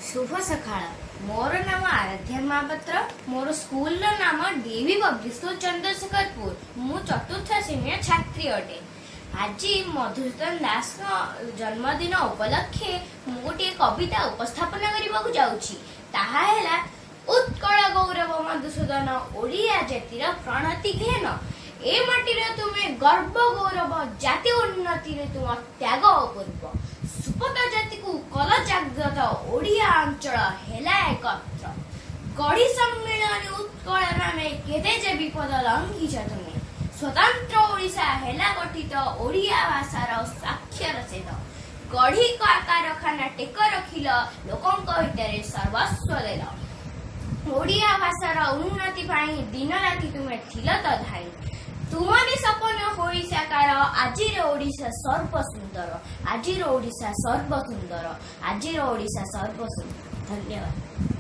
शुभ सकाळ। मोर नाम आराध्या महापात्र। मोर स्कूल नाम डीवी पब्लिक स्कूल चंद्रशेखरपुर। मु चतुर्थ श्रेणी छात्री अटे। आज मधुसूदन दास जन्मदिन उपलक्षे मु गोटे कविता उपस्थापन करने जाऊँगी। ताहा हैला उत्कल गौरव मधुसूदन ओडिया जातिर प्रणति घेन। ए माटीर तुमे गर्व गौरव जाति उन्नति तुम त्याग अपूर्व। सुपथ जाति को कल जाग्रत ओडिया अंचल हेला एकत्र। गढ़ी सम्मिलन उत्कल नामे केते जे विपद लंघिछ तुमे। स्वतंत्र ओडिशा हेला गठित ओडिया भाषार साक्षर सेद। गढ़ी कारखाना टेक रखिल लोकंक हितरे सर्वस्व देल। ओडिया भाषार उन्नति पाई दिन राति तुमे थिल त धाई। तुमरी सपन होई साकार आजिर ओडिशा सर्व सुंदर। आजिर ओडिशा सर्व सुंदर। आजिर ओडिशा सर्व सुंदर। धन्यवाद।